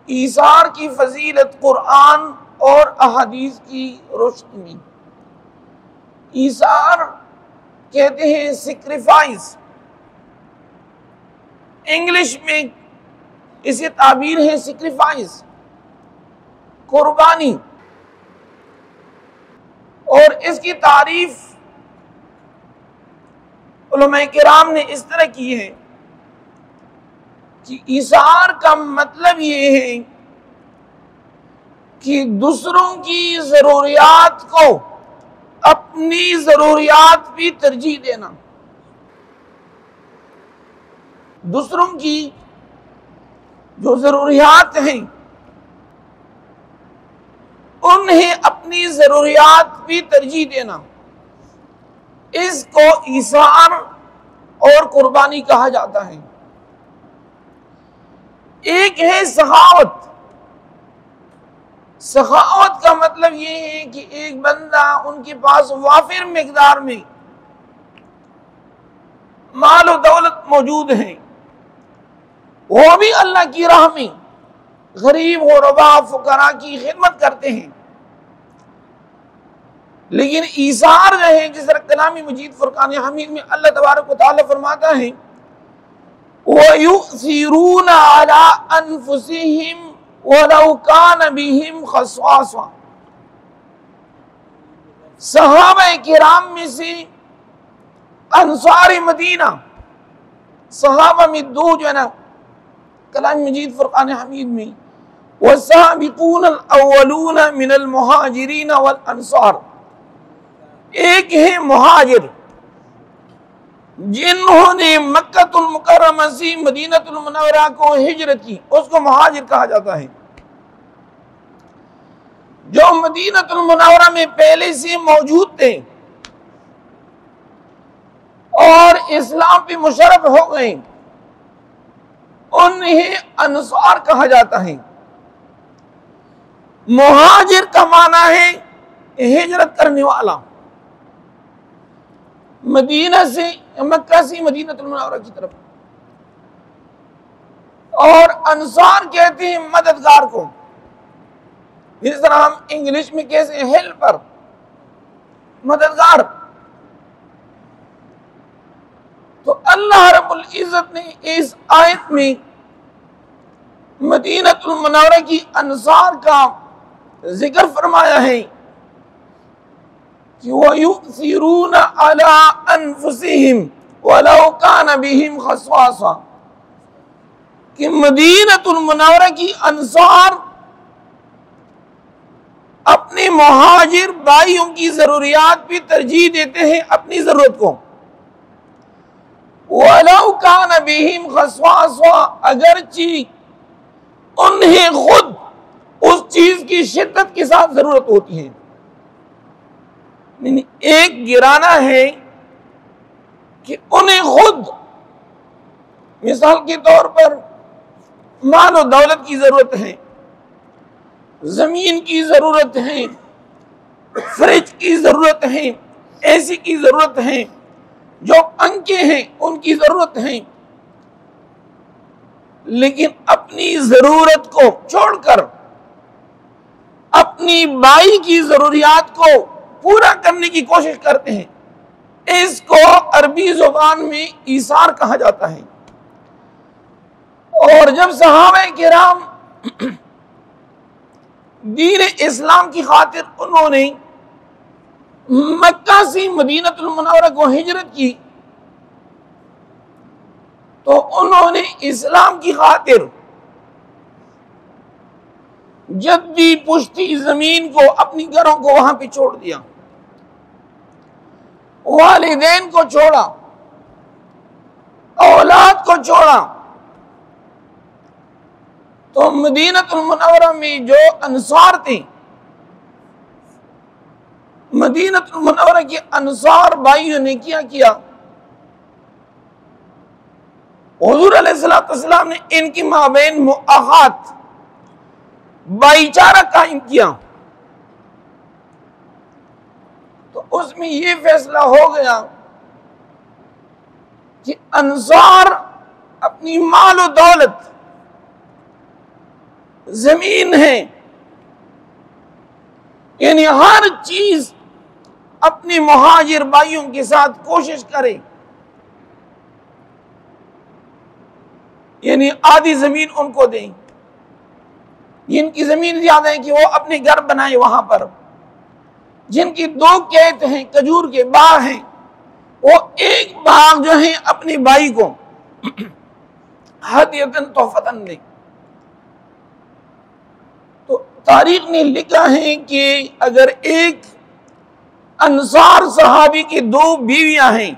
ईसार की फजीलत कुरान और अहादीस की रोशनी में। ईसार कहते हैं सिक्रिफाइस, इंग्लिश में इसे ताबीर है सिक्रिफाइस, कुर्बानी। और इसकी तारीफ उलमाए किराम ने इस तरह की है कि ईसार का मतलब ये है कि दूसरों की जरूरियात को अपनी जरूरियात भी तरजीह देना। दूसरों की जो जरूरियात हैं उन्हें अपनी जरूरियात भी तरजीह देना, इसको ईसार और कुर्बानी कहा जाता है। एक है सखावत। सखावत का मतलब ये है कि एक बंदा उनके पास वाफिर मिकदार में माल और दौलत मौजूद है, वो भी अल्लाह की राह में गरीब और रबा फुकरा की खिदमत करते हैं। लेकिन ईसार जो है, जिस तरह कलामी मजीद फुरकान हमीद में अल्लाह तबारक व तआला फरमाता है वयुसिरून अला अनफुसिहिम वलौ कान बिहिम खस्वासा। सहाबा किराम में से अंसार मदीना, सहाबा में दो जो है ना कलाम मजीद फुरकान हमीद में वसाबिकून अव्वलून मिनल मुहाजिरीन वल अंसार, एक है मुहाजिर जिन्होंने मक्कतुल मुकर्रमा से मदीनतुल मुनव्वरा को हिजरत की, उसको मुहाजिर कहा जाता है। जो मदीनतुल मुनव्वरा में पहले से मौजूद थे और इस्लाम पे मुशर्रफ हो गए, उन्हें अंसार कहा जाता है। मुहाजिर का माना है हिजरत करने वाला, मदीना से मक्का से मदीनतुल मुनव्वरा की तरफ। और अंसार कहते हैं मददगार को, जिस तरह हम इंग्लिश में कैसे हेल्पर, मददगार। तो अल्लाह रब्बुल इज्जत ने इस आयत में मदीनतुल मुनव्वरा की अंसार का जिक्र फरमाया है कि वयुसिरून अला अनफुसिहिम वलौ कान बिहिम खस्वासा, कि मदीनतुल मुनव्वरा की अंसार अपने मुहाजिर भाइयों की जरूरियात भी तरजीह देते हैं अपनी जरूरत को। वलौ कान बिहिम खस्वासा, अगरची उन्हें खुद उस चीज की शिद्दत के साथ जरूरत होती है। एक गिराना है कि उन्हें खुद मिसाल के तौर पर माल और दौलत की जरूरत है, जमीन की जरूरत है, फ्रिज की जरूरत है, एसी की जरूरत है, जो पंखे हैं उनकी जरूरत है। लेकिन अपनी जरूरत को छोड़कर अपनी बाई की जरूरियात को पूरा करने की कोशिश करते हैं। इसको अरबी जुबान में ईसार कहा जाता है। और जब सहाबा किराम दीन इस्लाम की खातिर उन्होंने मक्का से मदीनतुल मुनव्वरा को हिजरत की, तो उन्होंने इस्लाम की खातिर जद्दी पुश्ती जमीन को, अपनी घरों को वहां पे छोड़ दिया, वालिदैन को छोड़ा, औलाद को छोड़ा। तो मदीनतुल मुनव्वरा में जो अंसार थे, मदीनतुल मुनव्वरा के अंसार भाइयों ने क्या किया, हुजूर अलैहिस्सलाम ने इनकी माबैन मुआहात, भाईचारा कायम किया। तो उसमें यह फैसला हो गया कि अंसार अपनी माल और दौलत जमीन है, यानी हर चीज अपनी मुहाजिर भाइयों के साथ कोशिश करे, यानी आधी जमीन उनको दें, जिनकी जमीन ज्यादा है कि वो अपने घर बनाए वहां पर, जिनकी 2 खेत हैं, खजूर के बाग हैं, वो एक बाग जो है अपनी भाई को हदियतन तोहफतन दे। तो तारीख ने लिखा है कि अगर एक अंसार सहाबी की 2 बीवियां हैं,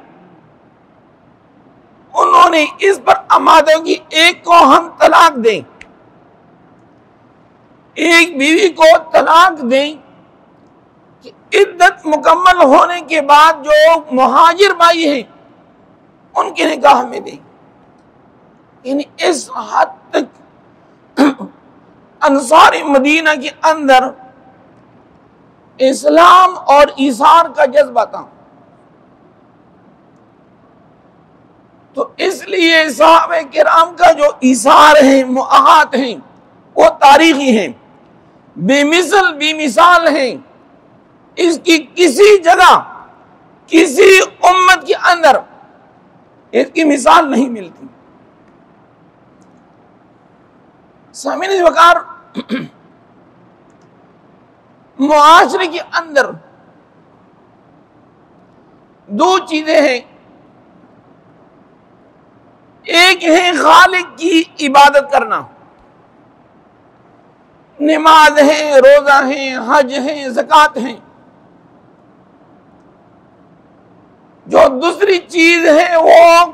उन्होंने इस पर आमादा की एक को हम तलाक दें, एक बीवी को तलाक दें कि इद्दत मुकम्मल होने के बाद जो मुहाजिर भाई हैं उनके निकाह में दें। यानी इस हद तक अंसार मदीना के अंदर इस्लाम और ईसार का जज्बा था। तो इसलिए सहाबे किराम का जो ईसार है, मुआहत हैं, वो तारीखी हैं, बेमिसल बेमिसाल हैं। इसकी किसी जगह किसी उम्मत के अंदर इसकी मिसाल नहीं मिलती। सामीन वकार, मुआशरे के अंदर 2 चीजें हैं। एक है खालिक की इबादत करना, नमाज है, रोजा है, हज है, ज़कात है। जो दूसरी चीज है वो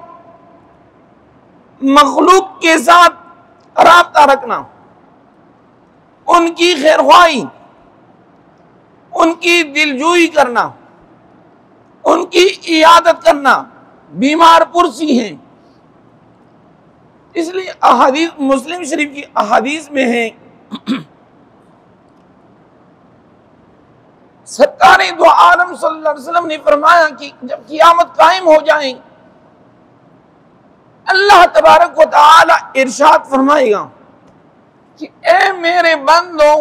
मखलूक के साथ राब्ता रखना, उनकी खैरख्वाही, उनकी दिलजोई करना, उनकी इयादत करना, बीमार पुरसी हैं। इसलिए अहादीस, मुस्लिम शरीफ की अहादीस में है, सरकार दो आलम सल्लल्लाहु अलैहि वसल्लम ने फरमाया कि जब क़यामत कायम हो जाए, अल्लाह तबारक व तआला इरशाद फरमाएगा कि ए मेरे बंदो,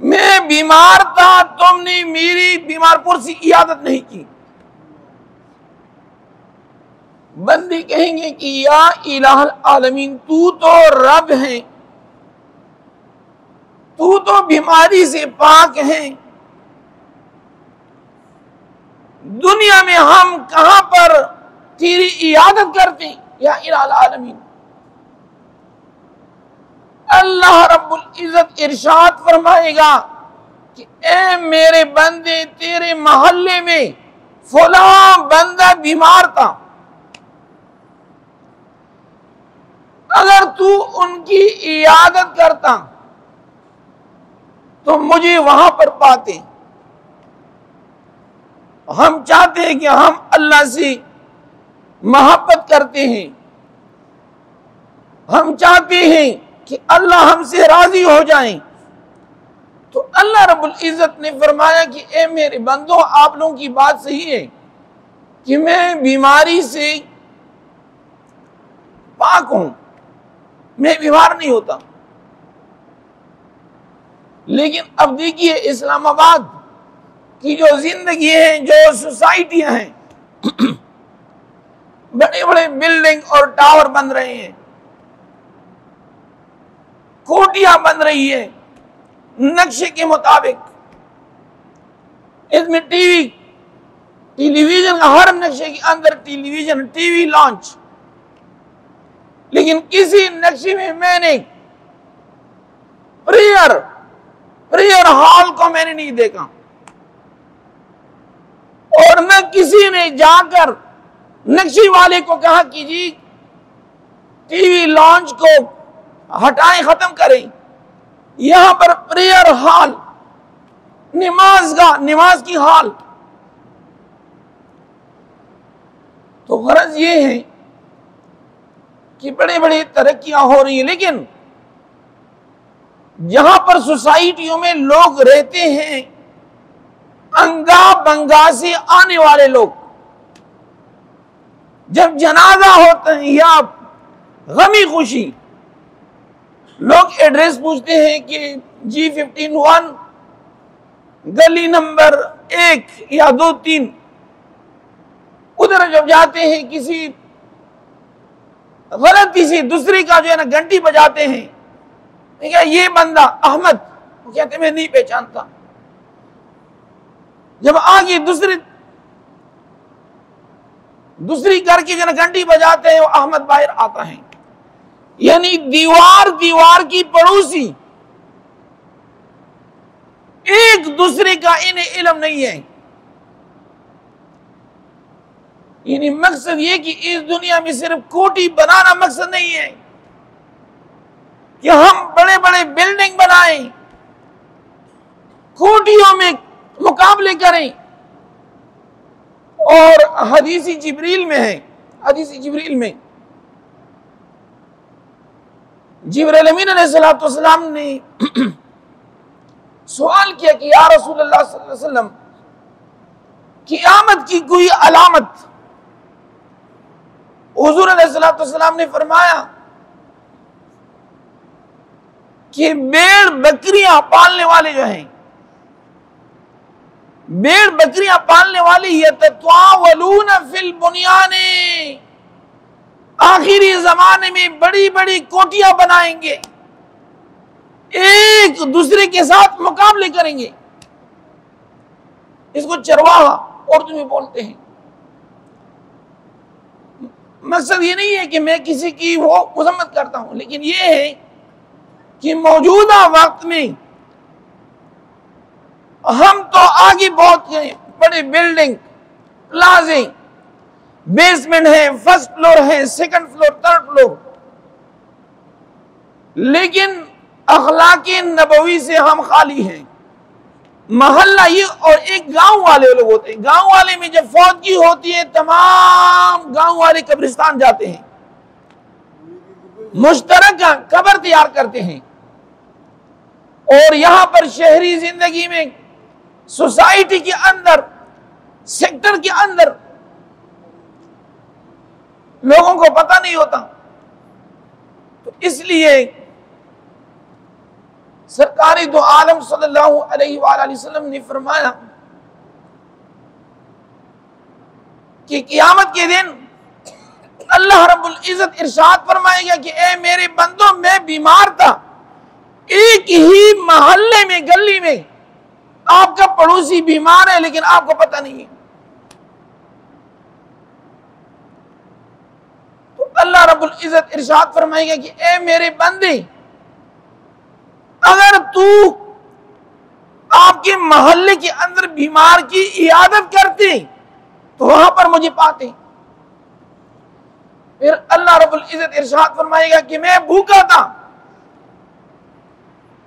मैं बीमार था, तुमने मेरी बीमार पुरसी इयादत नहीं की। बंदे कहेंगे कि या इलाहुल आलमीन, तू तो रब है, तू तो बीमारी से पाक है, दुनिया में हम कहां पर तेरी इयादत करते या इलाहुल आलमीन। अल्लाह रब्बुल इज्जत इरशाद फरमाएगा कि ए मेरे बंदे, तेरे मोहल्ले में फलां बंदा बीमार था, अगर तू उनकी इयादत करता तो मुझे वहां पर पाते। हम चाहते हैं कि हम अल्लाह से मोहब्बत करते हैं, हम चाहते हैं कि अल्लाह हमसे राजी हो जाए। तो अल्लाह रब्बुल इज्जत ने फरमाया कि ए मेरे बंदो, आप लोगों की बात सही है कि मैं बीमारी से पाक हूं, मैं बीमार नहीं होता। लेकिन अब देखिए, इस्लामाबाद की जो जिंदगी है, जो सोसाइटियां हैं, बड़े बड़े बिल्डिंग और टावर बन रहे हैं, कोटियां बन रही है नक्शे के मुताबिक। इसमें टेलीविजन, हर नक्शे के अंदर टेलीविजन, टीवी लॉन्च। लेकिन किसी नक्शे में मैंने प्रेयर हॉल को मैंने नहीं देखा, और न किसी ने जाकर नक्शे वाले को कहा कि जी टीवी लॉन्च को हटाएं, खत्म करें। यहां पर प्रेयर हॉल, नमाज की हॉल। तो गरज ये है कि बड़े बड़े तरक्कियां हो रही हैं, लेकिन जहां पर सोसाइटियों में लोग रहते हैं, अंगा बंगा से आने वाले लोग, जब जनाजा होता है या गमी खुशी, लोग एड्रेस पूछते हैं कि G15-1 गली नंबर 1 या 2-3, उधर जब जाते हैं किसी गलती से दूसरी का जो है ना घंटी बजाते हैं, ठीक है, ये बंदा अहमद, वो कहते मैं नहीं पहचानता। जब आगे दूसरी घर की जो है घंटी बजाते हैं, वो अहमद बाहर आता है। यानी दीवार की पड़ोसी, एक दूसरे का इन्हें इल्म नहीं है। यानी मकसद ये कि इस दुनिया में सिर्फ कोठी बनाना मकसद नहीं है कि हम बड़े बड़े बिल्डिंग बनाएं, कोठियों में मुकाबले करें। और हदीसी जिब्रील में है, हदीसी जिब्रील में जिब्रील अमीन अलैहिस्सलाम ने सवाल किया कि या रसूलल्लाह सल्लल्लाहु अलैहि वसल्लम, क़यामत की कोई अलामत? हुजूर अलैहिस्सलाम ने फरमाया कि भेड़ बकरियां पालने वाले जो हैं, भेड़ बकरियां पालने वाले यततावलून फिल बुनियाने, आखिरी जमाने में बड़ी बड़ी कोठियां बनाएंगे, एक दूसरे के साथ मुकाबले करेंगे। इसको चरवाहा उर्दू में बोलते हैं। मकसद ये नहीं है कि मैं किसी की वो मजम्मत करता हूं, लेकिन ये है कि मौजूदा वक्त में हम तो आगे बहुत गए, बड़े बिल्डिंग, प्लाजे, बेसमेंट है, फर्स्ट फ्लोर है, सेकंड फ्लोर, थर्ड फ्लोर, लेकिन अखलाक़े नबवी से हम खाली हैं। मोहल्ला ये और एक गांव वाले लोग होते हैं। गांव वाले में जब फौतगी होती है, तमाम गांव वाले कब्रिस्तान जाते हैं, मुश्तरक कब्र तैयार करते हैं। और यहां पर शहरी जिंदगी में, सोसाइटी के अंदर, सेक्टर के अंदर लोगों को पता नहीं होता। तो इसलिए सरकारी दो आलम सल्लल्लाहु अलैहि वसल्लम ने फरमाया कि क़यामत के दिन अल्लाह रब्बुल इज्जत इरशाद फरमाएगा कि ए मेरे बंदों, मैं बीमार था, एक ही मोहल्ले में, गली में आपका पड़ोसी बीमार है, लेकिन आपको पता नहीं है। तो अल्लाह रब्बुल इज्जत इरशाद फरमाएगा कि ए मेरे बंदे, अगर तू आपके मोहल्ले के अंदर बीमार की इयादत करते तो वहां पर मुझे पाते। फिर अल्लाह रब्बुल इज्जत इरशाद फरमाएगा कि मैं भूखा था,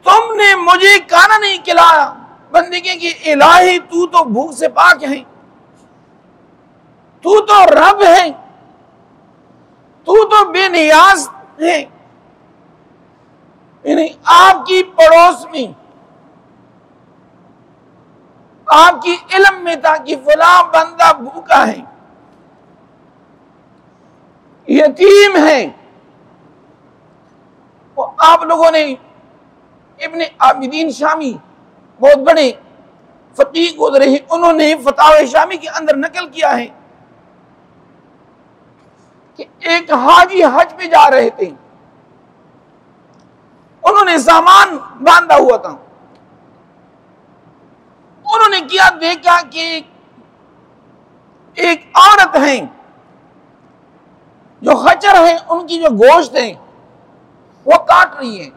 तुमने मुझे खाना नहीं खिलाया। बंदे के कि इलाही, तू तो भूख से पाक है, तू तो रब है, तू तो बेनियाज है। आपकी पड़ोस में, आपकी इल्म में था कि फला बंदा भूखा है, यतीम है। वो आप लोगों ने इब्ने आबिदीन शामी, बहुत बड़े फकीह गुज़रे हैं, उन्होंने फतावे शामी के अंदर नकल किया है कि एक हाजी हज पे जा रहे थे, उन्होंने सामान बांधा हुआ था। उन्होंने क्या देखा कि एक औरत है जो खच्चर है, उनकी जो गोश्त है वो काट रही है।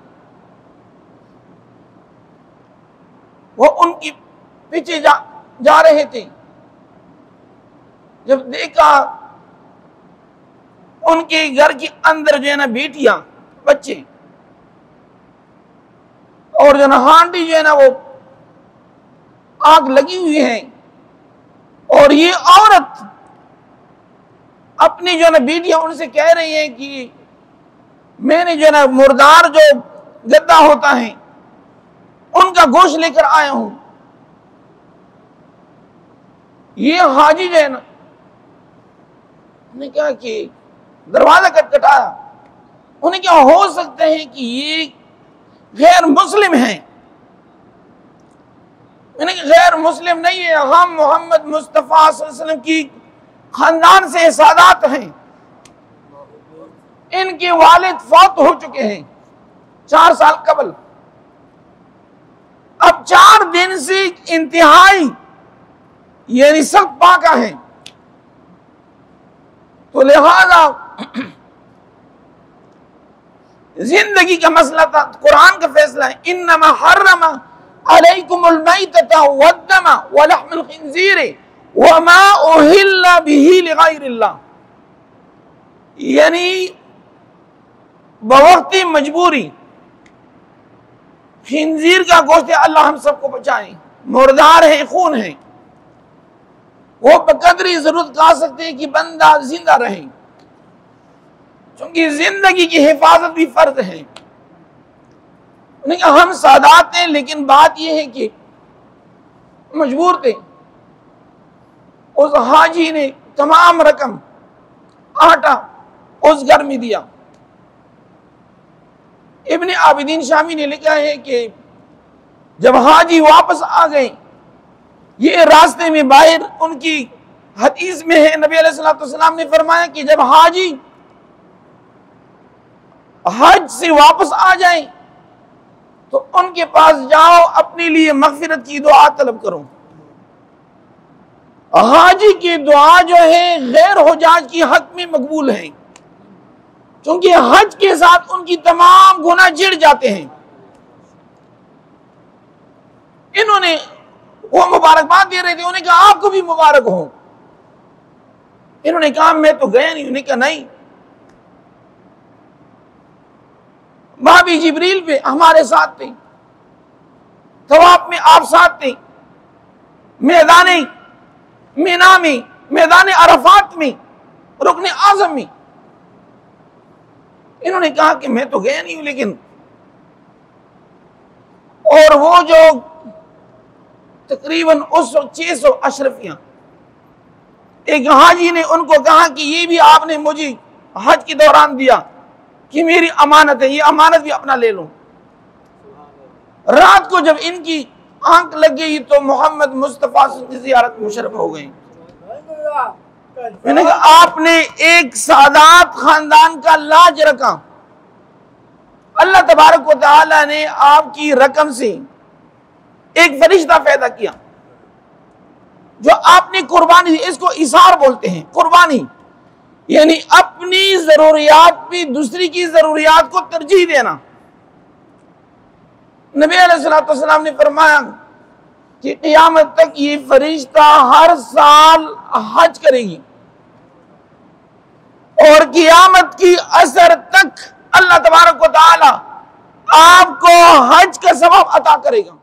वो उनकी पीछे जा रहे थे। जब देखा उनके घर के अंदर जो है ना बेटियां, बच्चे, और जो ना हांडी जो है ना वो आग लगी हुई है, और ये औरत अपनी जो है ना बेटियां उनसे कह रही है कि मैंने जो है ना मुर्दार जो गद्दा होता है उनका गोश्त लेकर आया हूं। ये हाजी जो है ना ने कहा कि दरवाजा खटखटाया, उन्हें क्या हो सकता है कि ये गैर मुस्लिम हैं? गैर मुस्लिम नहीं है, हम मोहम्मद मुस्तफ़ा सल्लल्लाहु अलैहि वसल्लम की खानदान से सादात हैं। इनके वालिद फौत हो चुके हैं 4 साल कबल। अब 4 दिन से इंतहाई यानी सख्त पाका है। तो लिहाजा जिंदगी का मसला था, कुरान का फैसला है, इन्नमा हर्रमा अलैकुमुल मैतता वद्दमा वलहमुल खिंजीर वमा उहिल्ला बिही लिगैरिल्लाह। यानी बवक्ती मजबूरी खिंजीर का गोश्त, अल्लाह हम सबको बचाए, मुर्दार है, खून है, वो बकदरी जरूरत खा सकते हैं कि बंदा जिंदा रहे, क्योंकि जिंदगी की हिफाजत भी फर्ज है। हम सादात हैं, लेकिन बात यह है कि मजबूर थे। उस हाजी ने तमाम रकम आटा उस घर में दिया। इब्ने आबिदीन शामी ने लिखा है कि जब हाजी वापस आ गए, ये रास्ते में बाहर उनकी हदीस में है, नबी अलैहिस्सलातु वस्सलाम ने फरमाया कि जब हाजी हज से वापस आ जाए तो उनके पास जाओ, अपने लिए मगफिरत की दुआ तलब करो। हाजी की दुआ जो है गैर हुजाज की हक में मकबूल है, क्योंकि हज के साथ उनकी तमाम गुनाह जिड़ जाते हैं। इन्होंने वो मुबारकबाद दे रहे थे, उन्हें कहा आपको भी मुबारक हो। इन्होंने कहा मैं तो गया नहीं। उन्हें कहा नहीं, भाभी जिब्रील पे हमारे साथ थे, तवाफ में आप साथ थे, मैदान मीना में, मैदान अरफात में, रुकने आजम में। इन्होंने कहा कि मैं तो गया नहीं हूं, लेकिन और वो जो तकरीबन उस 600 अशरफियां, एक हाजी ने उनको कहा कि ये भी आपने मुझे हज के दौरान दिया कि मेरी अमानत है, ये अमानत भी अपना ले लो। रात को जब इनकी आंख लग गई तो मोहम्मद मुस्तफा की ज़ियारत मुशर्रफ हो गई। मैंने कहा आपने एक सादात खानदान का लाज रखा, अल्लाह तबारक व तआला ने आपकी रकम से एक फरिश्ता पैदा किया जो आपने कुर्बानी दी। इसको इसार बोलते हैं, कुर्बानी यानी अपनी जरूरियात पे दूसरी की जरूरियात को तरजीह देना। नबी अलैहिस्सलातु वस्सलाम ने फरमाया कि क़यामत तक ये फरिश्ता हर साल हज करेगी और क़यामत की असर तक अल्लाह तबारक व तआला आपको हज का सवाब अता करेगा।